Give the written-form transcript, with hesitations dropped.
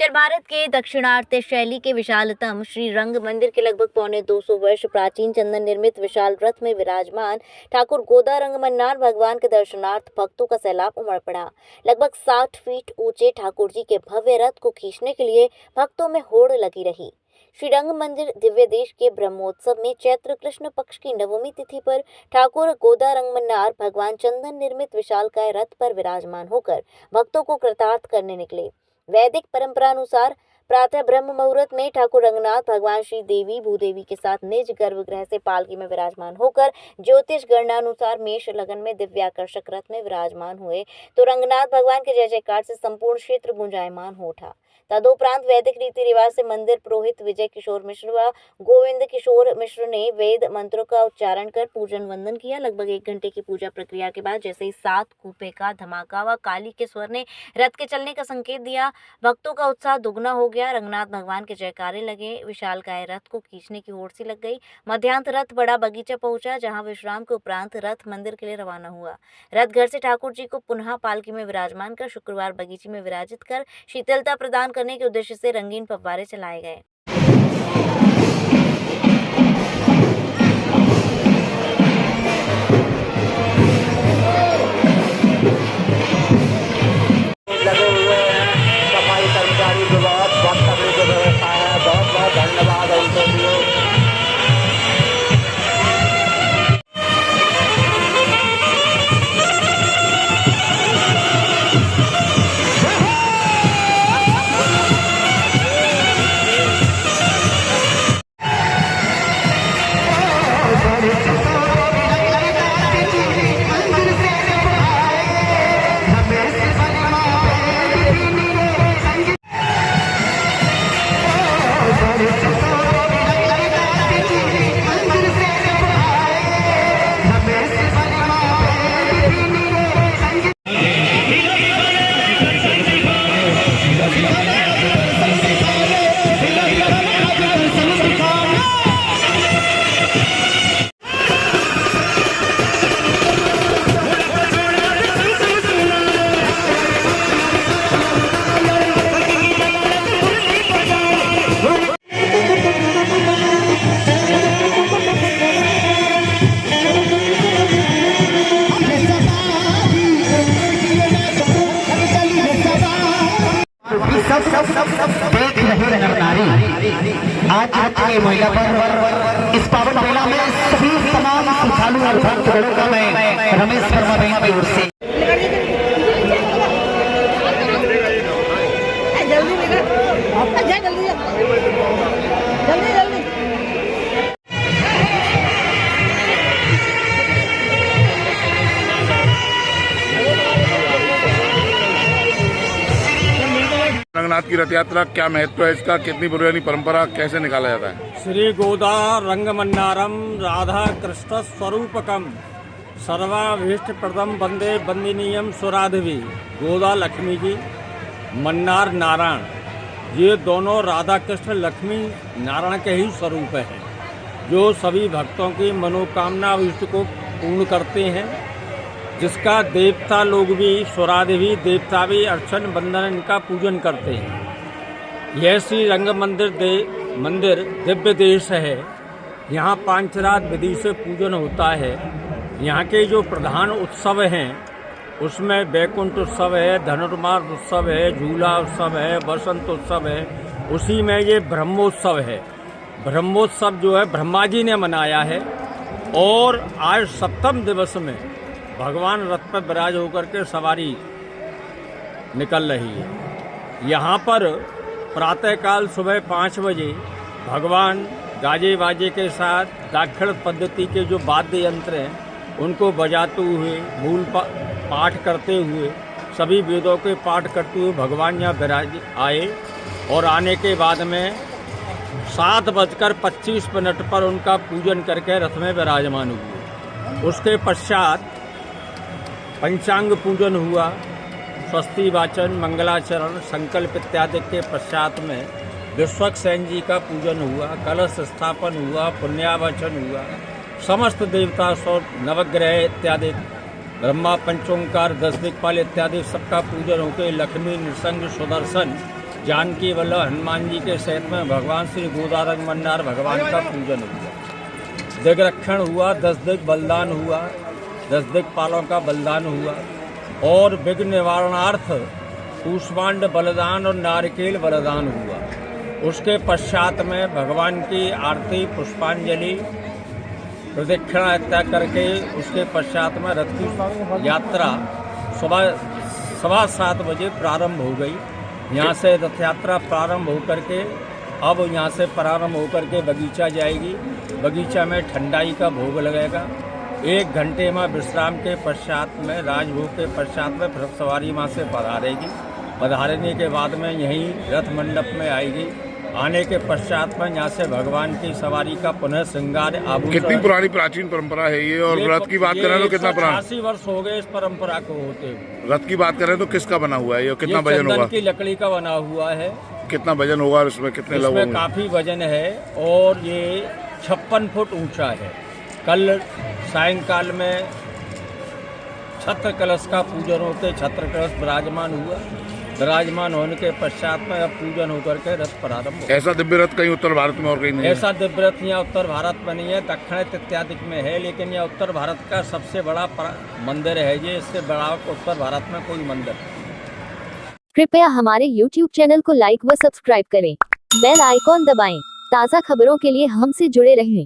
उत्तर भारत के दक्षिणार्थ शैली के विशालतम श्री रंग मंदिर के लगभग पौने 200 वर्ष प्राचीन चंदन निर्मित विशाल रथ में विराजमान ठाकुर गोदा रंगमन्नार भगवान के दर्शनार्थ भक्तों का सैलाब उमड़ पड़ा। लगभग 60 फीट ऊंचे ठाकुर जी के भव्य रथ को खींचने के लिए भक्तों में होड़ लगी रही। श्री रंग मंदिर दिव्य देश के ब्रह्मोत्सव में चैत्र कृष्ण पक्ष की नवमी तिथि पर ठाकुर गोदा रंगमन्नार भगवान चंदन निर्मित विशालकाय रथ पर विराजमान होकर भक्तों को कृतार्थ करने निकले। वैदिक परंपरा अनुसार प्रातः ब्रह्म मुहूर्त में ठाकुर रंगनाथ भगवान श्री देवी भूदेवी के साथ निज गर्भगृह से पालकी में विराजमान होकर ज्योतिष गणनानुसार मेष लगन में दिव्याकर्षक रथ में विराजमान हुए तो रंगनाथ भगवान के जय जयकार से संपूर्ण क्षेत्र गुंजायमान हो उठा। तदुपरांत वैदिक रीति रिवाज से मंदिर पुरोहित विजय किशोर मिश्र व गोविंद किशोर मिश्र ने वेद मंत्रों का उच्चारण कर पूजन वंदन किया। लगभग 1 घंटे की पूजा प्रक्रिया के बाद जैसे ही 7 कूपे का धमाका व काली के स्वर ने रथ के चलने का संकेत दिया, भक्तों का उत्साह दुगना हो गया। रंगनाथ भगवान के जयकारे लगे, विशालकाय रथ को खींचने की होड़ सी लग गई। मध्यांत रथ बड़ा बगीचा पहुंचा, जहां विश्राम के उपरांत रथ मंदिर के लिए रवाना हुआ। रथ घर से ठाकुर जी को पुनः पालकी में विराजमान कर शुक्रवार बगीचे में विराजित कर शीतलता प्रदान करने के उद्देश्य से रंगीन फव्वारे चलाए गए। लगे हुए हैं सफाई कर्मचारी विभाग बंद करने की व्यवस्था है। बहुत बहुत धन्यवाद उनके लिए। देख रहे नरनारी आज के महिला पर इस पावन मेला में सभी तमाम श्रद्धालु और भक्तगणों का मैं रमेश वर्मा बहन की ओर से रंगनाथ की रथ यात्रा क्या महत्व है इसका, कितनी पुरानी परंपरा, कैसे निकाला जाता है? श्री गोदा रंगमन्नारम राधा कृष्ण स्वरूपकम सर्वाभीष्ट प्रदम वंदे वंदनीयम सुराधवी। गोदा लक्ष्मी जी, मन्नार नारायण, ये दोनों राधा कृष्ण लक्ष्मी नारायण के ही स्वरूप हैं, जो सभी भक्तों की मनोकामना अभिष्ट को पूर्ण करते हैं। जिसका देवता लोग भी, सुरादेवी देवता भी अर्चन वंदन इनका पूजन करते हैं। यह श्री रंग मंदिर दिव्य देश है। यहाँ पांचरात विधि से पूजन होता है। यहाँ के जो प्रधान उत्सव हैं उसमें वैकुंठ उत्सव है, धनुर्मास उत्सव है, झूला उत्सव है, वसंत उत्सव है। उसी में ये ब्रह्मोत्सव है। ब्रह्मोत्सव जो है ब्रह्मा जी ने मनाया है और आज 7वें दिवस में भगवान रथ पर विराज होकर के सवारी निकल रही है। यहाँ पर प्रातःकाल सुबह 5 बजे भगवान गाजे बाजे के साथ दाखिड़ पद्धति के जो वाद्य यंत्र हैं उनको बजाते हुए मूल पाठ करते हुए सभी वेदों के पाठ करते हुए भगवान यहाँ विराज आए और आने के बाद में 7:25 पर उनका पूजन करके रथ में विराजमान हुए। उसके पश्चात पंचांग पूजन हुआ, स्वस्ति वाचन, मंगलाचरण, संकल्प इत्यादि के पश्चात में विश्वक्सेन जी का पूजन हुआ, कलश स्थापन हुआ, पुण्यावचन हुआ, समस्त देवता सौ नवग्रह इत्यादि ब्रह्मा पंचोंकार 10 दिक्पाल इत्यादि सबका पूजन होकर लक्ष्मी नृसिंह सुदर्शन जानकी वल्लभ हनुमान जी के सहित में भगवान श्री गोदारंग मन्नार भगवान का पूजन हुआ। दिग्रक्षण हुआ, 10 दिग बलिदान हुआ, 10 दिक्पालों का बलिदान हुआ और विघ्न निवारणार्थ कूष्मांड बलिदान और नारिकेल बलिदान हुआ। उसके पश्चात में भगवान की आरती, पुष्पांजलि, प्रदक्षिणा इत्यादि करके उसके पश्चात में रथ की यात्रा सुबह 7:15 बजे प्रारंभ हो गई। यहाँ से रथ यात्रा प्रारंभ होकर के अब यहाँ से प्रारंभ होकर के बगीचा जाएगी। बगीचा में ठंडाई का भोग लगेगा। 1 घंटे में विश्राम के पश्चात में, राजभोग के पश्चात में रथ सवारी वहाँ से पधारेगी। पधारने के बाद में यहीं रथ मंडप में आएगी। आने के पश्चात में यहाँ से भगवान की सवारी का पुनः श्रृंगार आभूषण। कितनी पुरानी प्राचीन परंपरा है ये? और रथ की बात करें तो कितना पुराना? 80 वर्ष हो गए इस परंपरा को होते हुए। रथ की बात करें तो किसका बना हुआ है ये? कितना वजन चंदन होगा? की लकड़ी का बना हुआ है। कितना वजन होगा? उसमें कितने लोग इसमें होंगे? काफी वजन है और ये 56 फुट ऊंचा है। कल सायंकाल में छत्र कलश का पूजन होकर छत्र कलश विराजमान हुआ। विराजमान होने के पश्चात में अब पूजन होकर के रथ प्रारंभ हो। ऐसा दिव्य रथ कहीं उत्तर भारत में और कहीं नहीं है? ऐसा दिव्य रथ यहाँ उत्तर भारत में नहीं है, दक्षिण इत्यादि में है, लेकिन यह उत्तर भारत का सबसे बड़ा मंदिर है। ये इससे बड़ा उत्तर भारत में कोई मंदिर नहीं। कृपया हमारे YouTube चैनल को लाइक व सब्सक्राइब करें। बेल आइकॉन दबाएं। ताज़ा खबरों के लिए हमसे जुड़े रहें।